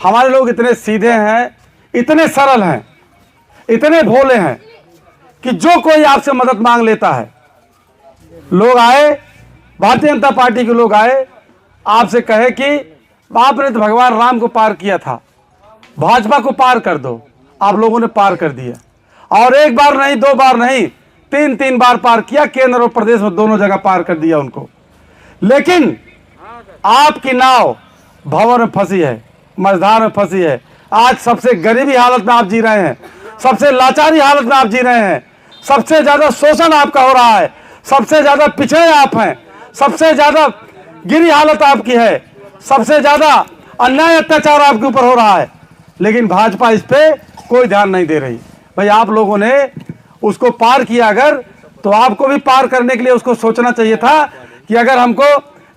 हमारे लोग इतने सीधे हैं, इतने सरल हैं, इतने भोले हैं कि जो कोई आपसे मदद मांग लेता है, लोग आए, भारतीय जनता पार्टी के लोग आए, आपसे कहे कि आपने तो भगवान राम को पार किया था, भाजपा को पार कर दो। आप लोगों ने पार कर दिया, और एक बार नहीं, दो बार नहीं, तीन तीन बार पार किया। केंद्र और प्रदेश में दोनों जगह पार कर दिया उनको। लेकिन आपकी नाव भंवर में फंसी है, मझधार में फंसी है। आज सबसे गरीबी हालत में आप जी रहे हैं, सबसे लाचारी हालत में आप जी रहे हैं, सबसे ज्यादा शोषण आपका हो रहा है, सबसे ज्यादा पिछड़े आप हैं, सबसे ज्यादा गिरी हालत आपकी है, सबसे ज्यादा अन्याय अत्याचार आपके ऊपर हो रहा है। लेकिन भाजपा इस पे कोई ध्यान नहीं दे रही। भाई आप लोगों ने उसको पार किया अगर, तो आपको भी पार करने के लिए उसको सोचना चाहिए था कि अगर हमको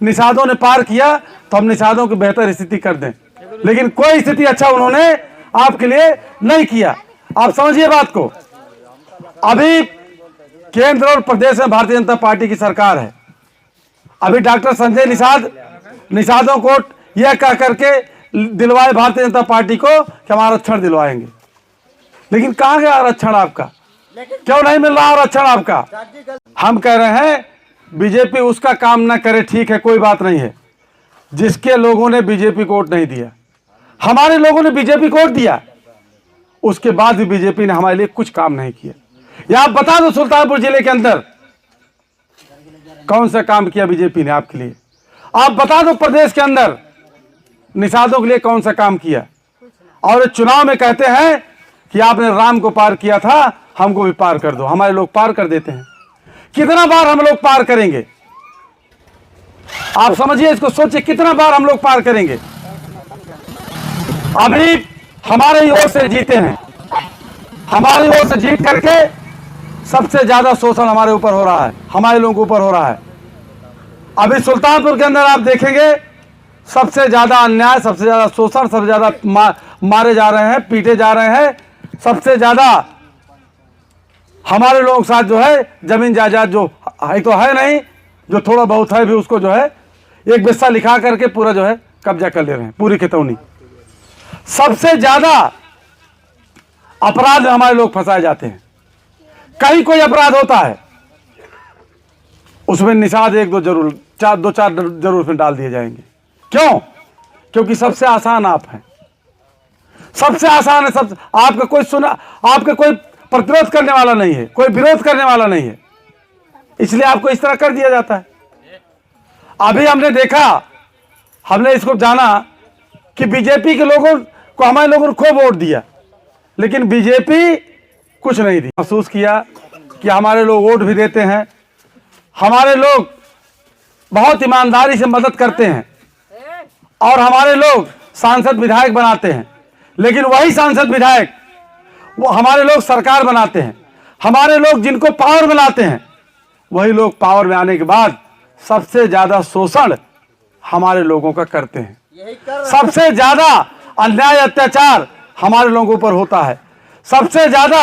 निषादों ने पार किया तो हम निषादों की बेहतर स्थिति कर दें। लेकिन कोई स्थिति अच्छा उन्होंने आपके लिए नहीं किया। आप समझिए बात को। अभी केंद्र और प्रदेश में भारतीय जनता पार्टी की सरकार है। अभी डॉक्टर संजय निषादों को यह कह करके दिलवाए भारतीय जनता पार्टी को कि हम आरक्षण दिलवाएंगे। लेकिन कहाँ गया आरक्षण आपका? क्यों नहीं मिल रहा आरक्षण आपका? हम कह रहे हैं बीजेपी उसका काम ना करे, ठीक है, कोई बात नहीं है, जिसके लोगों ने बीजेपी को वोट नहीं दिया। हमारे लोगों ने बीजेपी को वोट दिया, उसके बाद भी बीजेपी ने हमारे लिए कुछ काम नहीं किया। या आप बता दो सुल्तानपुर जिले के अंदर कौन सा काम किया बीजेपी ने आपके लिए? आप बता दो प्रदेश के अंदर निषादों के लिए कौन सा काम किया? और चुनाव में कहते हैं कि आपने राम को पार किया था, हमको भी पार कर दो। हमारे लोग पार कर देते हैं। कितना बार हम लोग पार करेंगे? आप समझिए, इसको सोचिए, कितना बार हम लोग पार करेंगे? अभी हमारे ओर से जीते हैं, हमारी ओर से जीत करके सबसे ज्यादा शोषण हमारे ऊपर हो रहा है, हमारे लोगों के ऊपर हो रहा है। अभी सुल्तानपुर के अंदर आप देखेंगे सबसे ज्यादा अन्याय, सबसे ज्यादा शोषण, सबसे ज्यादा मारे जा रहे हैं, पीटे जा रहे हैं। सबसे ज्यादा हमारे लोगों के साथ जो है जमीन जायदाद जो है तो है नहीं, जो थोड़ा बहुत है भी उसको जो है एक बिस्सा लिखा करके पूरा जो है कब्जा कर ले रहे हैं, पूरी खितौनी। सबसे ज्यादा अपराध में हमारे लोग फंसाए जाते हैं। कहीं कोई अपराध होता है उसमें निषाद एक दो जरूर, दो चार जरूर उसमें डाल दिए जाएंगे। क्यों? क्योंकि सबसे आसान आप हैं, सबसे आसान है। सब आपका कोई सुना, आपका कोई प्रतिरोध करने वाला नहीं है, कोई विरोध करने वाला नहीं है, इसलिए आपको इस तरह कर दिया जाता है। अभी हमने देखा, हमने इसको जाना कि बीजेपी के लोगों को हमारे लोगों ने खूब वोट दिया, लेकिन बीजेपी कुछ नहीं दी। महसूस किया कि हमारे लोग वोट भी देते हैं, हमारे लोग बहुत ईमानदारी से मदद करते हैं, और हमारे लोग सांसद विधायक बनाते हैं। लेकिन वही सांसद विधायक वो हमारे लोग सरकार बनाते हैं। हमारे लोग जिनको पावर में लाते हैं, वही लोग पावर में आने के बाद सबसे ज्यादा शोषण हमारे लोगों का करते हैं। सबसे ज्यादा अन्याय अत्याचार हमारे लोगों के ऊपर होता है। सबसे ज्यादा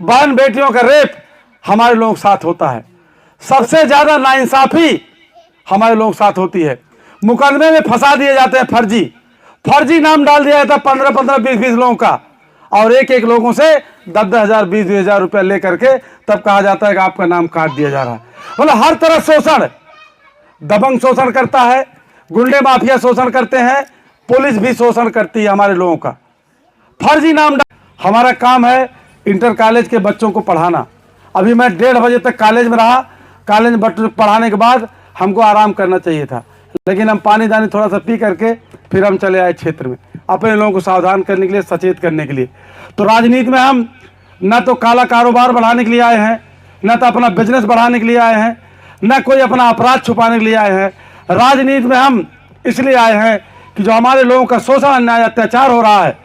बहन बेटियों का रेप हमारे लोगों के साथ होता है। सबसे ज्यादा नाइंसाफी हमारे लोगों के साथ होती है। मुकदमे में फंसा दिए जाते हैं, फर्जी नाम डाल दिया जाता है 15-15, 20-20 लोगों का, और एक एक लोगों से 10-10 हज़ार, 20-20 हज़ार रुपया लेकर के तब कहा जाता है कि आपका नाम काट दिया जा रहा है। मतलब हर तरह शोषण, दबंग शोषण करता है, गुंडे माफिया शोषण करते हैं, पुलिस भी शोषण करती है हमारे लोगों का। फर्जी नाम हमारा काम है इंटर कॉलेज के बच्चों को पढ़ाना। अभी मैं 1:30 बजे तक कॉलेज में रहा। कॉलेज में बच्चों को पढ़ाने के बाद हमको आराम करना चाहिए था, लेकिन हम पानी दानी थोड़ा सा पी करके फिर हम चले आए क्षेत्र में, अपने लोगों को सावधान करने के लिए, सचेत करने के लिए। तो राजनीति में हम न तो काला कारोबार बढ़ाने के लिए आए हैं, न तो अपना बिजनेस बढ़ाने के लिए आए हैं, न कोई अपना अपराध छुपाने के लिए आए हैं। राजनीति में हम इसलिए आए हैं कि जो हमारे लोगों का शोषण अन्याय अत्याचार हो रहा है,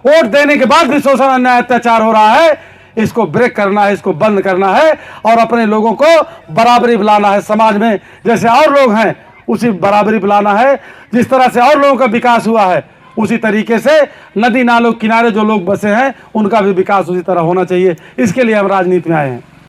वोट देने के बाद भी शोषण अन्याय अत्याचार हो रहा है, इसको ब्रेक करना है, इसको बंद करना है, और अपने लोगों को बराबरी बुलाना है। समाज में जैसे और लोग हैं उसी बराबरी बुलाना है। जिस तरह से और लोगों का विकास हुआ है उसी तरीके से नदी नालों किनारे जो लोग बसे हैं उनका भी विकास उसी तरह होना चाहिए। इसके लिए हम राजनीति में आए हैं।